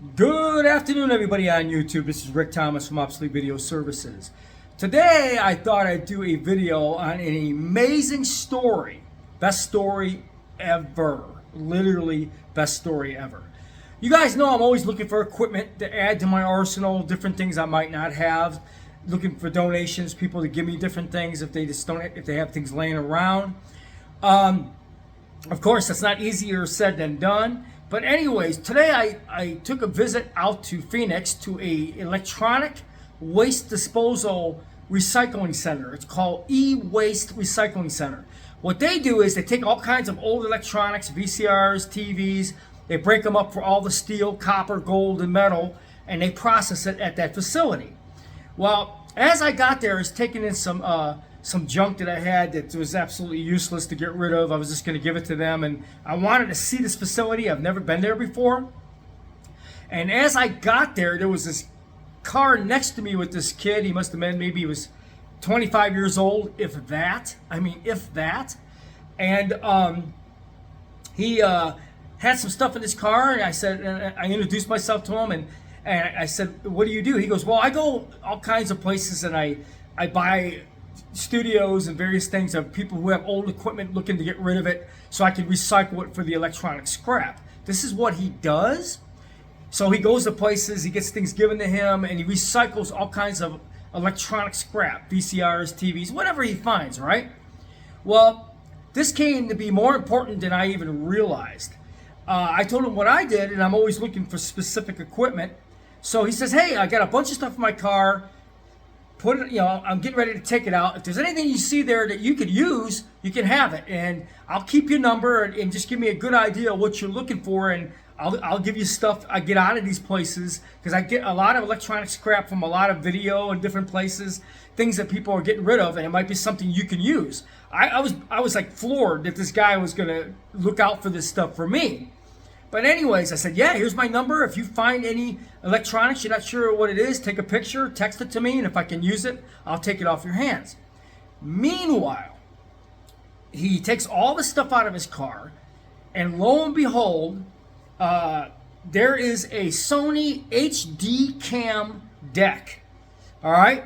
Good afternoon, everybody on YouTube. This is Rick Thomas from Obsolete Video Services. Today, I thought I'd do a video on an amazing story. Best story ever. Literally, best story ever. You guys know I'm always looking for equipment to add to my arsenal, different things I might not have. Looking for donations, people to give me different things if they just don't, if they have things laying around. Of course, that's not easier said than done. But anyways, today I took a visit out to Phoenix to a electronic waste disposal recycling center. It's called E-waiste Recycling Center. What they do is they take all kinds of old electronics, VCRs, TVs, they break them up for all the steel, copper, gold, and metal, and they process it at that facility. Well, as I got there, I was taking in some junk that I had that was absolutely useless to get rid of. I was just going to give it to them, and I wanted to see this facility. I've never been there before. And as I got there, there was this car next to me with this kid. He must have been, maybe he was 25 years old, if that. I mean, if that. And he had some stuff in his car, and I said, and I introduced myself to him, and I said, what do you do? He goes, well, I go all kinds of places, and I buy studios and various things of people who have old equipment looking to get rid of it so I can recycle it for the electronic scrap. This is what he does. So he goes to places, he gets things given to him, and he recycles all kinds of electronic scrap, VCRs, TVs, whatever he finds, right? Well, this came to be more important than I even realized. I told him what I did, and I'm always looking for specific equipment. So he says, hey, I got a bunch of stuff in my car. Put it, I'm getting ready to take it out. If there's anything you see there that you could use, you can have it. And I'll keep your number and just give me a good idea of what you're looking for. And I'll give you stuff I get out of these places, because I get a lot of electronic scrap from a lot of video and different places, things that people are getting rid of, and it might be something you can use. I was like floored that this guy was gonna look out for this stuff for me. But anyways, I said, yeah, here's my number. If you find any electronics, you're not sure what it is, take a picture, text it to me, and if I can use it, I'll take it off your hands. Meanwhile, he takes all the stuff out of his car, and lo and behold, there is a Sony HD cam deck. All right?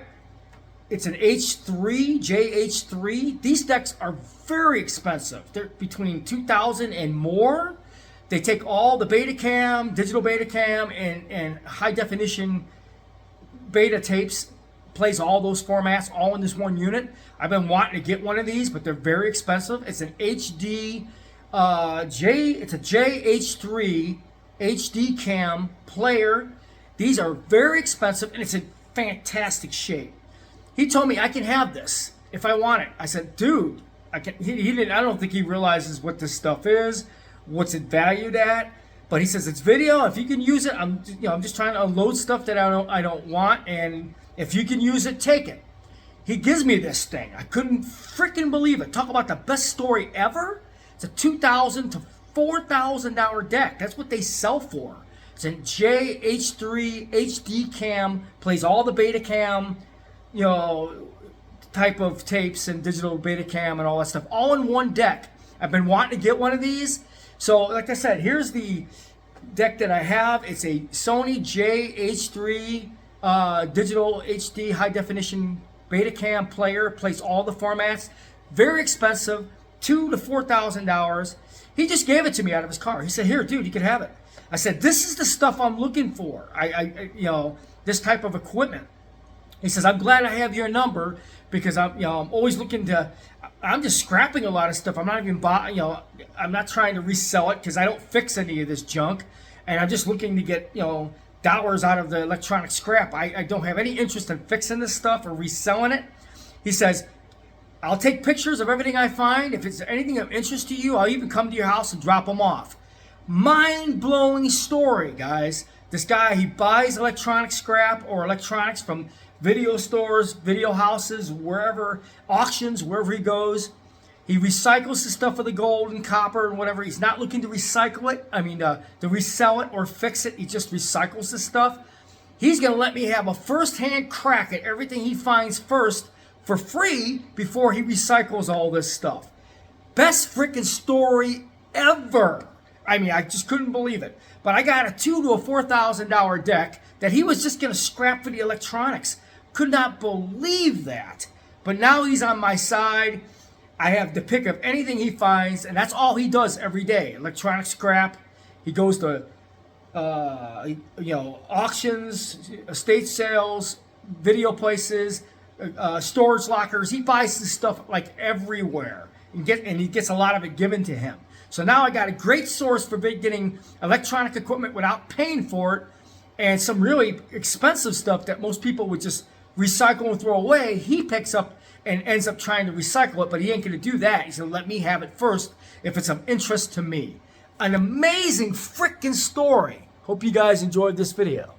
It's an H3, J-H3. These decks are very expensive. They're between $2,000 and more. They take all the Betacam, digital Betacam, and high definition beta tapes, plays all those formats all in this one unit. I've been wanting to get one of these, but they're very expensive. It's an HD, it's a J-H3 HD cam player. These are very expensive, and it's in fantastic shape. He told me I can have this if I want it. I said, dude, I can. He didn't. I don't think he realizes what this stuff is. What's it valued at? But he says it's video. If you can use it, I'm just trying to unload stuff that I don't want, and if you can use it, take it. He gives me this thing. I couldn't freaking believe it. Talk about the best story ever. It's a $2,000 to $4,000 deck. That's what they sell for. It's a J-H3 HD cam, plays all the Betacam, type of tapes and digital Betacam and all that stuff, all in one deck. I've been wanting to get one of these. So, like I said, here's the deck that I have. It's a Sony J-H3 digital HD high definition Betacam player. Plays all the formats. Very expensive, $2,000 to $4,000. He just gave it to me out of his car. He said, "Here, dude, you can have it." I said, "This is the stuff I'm looking for. This type of equipment." He says, "I'm glad I have your number, because I'm always looking to. I'm just scrapping a lot of stuff. I'm not even I'm not trying to resell it, because I don't fix any of this junk, and I'm just looking to get dollars out of the electronic scrap. I don't have any interest in fixing this stuff or reselling it." He says, "I'll take pictures of everything I find. If it's anything of interest to you, I'll even come to your house and drop them off." Mind-blowing story, guys. This guy, he buys electronic scrap or electronics from video stores, video houses, wherever, auctions, wherever he goes. He recycles the stuff for the gold and copper and whatever. He's not looking to recycle it. To resell it or fix it. He just recycles the stuff. He's going to let me have a first-hand crack at everything he finds first for free before he recycles all this stuff. Best freaking story ever. I mean, I just couldn't believe it. But I got a $2,000 to a $4,000 deck that he was just going to scrap for the electronics. Could not believe that. But now he's on my side. I have the pick of anything he finds, and that's all he does every day. Electronic scrap. He goes to auctions, estate sales, video places, storage lockers. He buys this stuff like everywhere, and he gets a lot of it given to him. So now I got a great source for getting electronic equipment without paying for it, and some really expensive stuff that most people would just recycle and throw away. He picks up and ends up trying to recycle it, but he ain't going to do that. He's going to let me have it first if it's of interest to me. An amazing freaking story. Hope you guys enjoyed this video.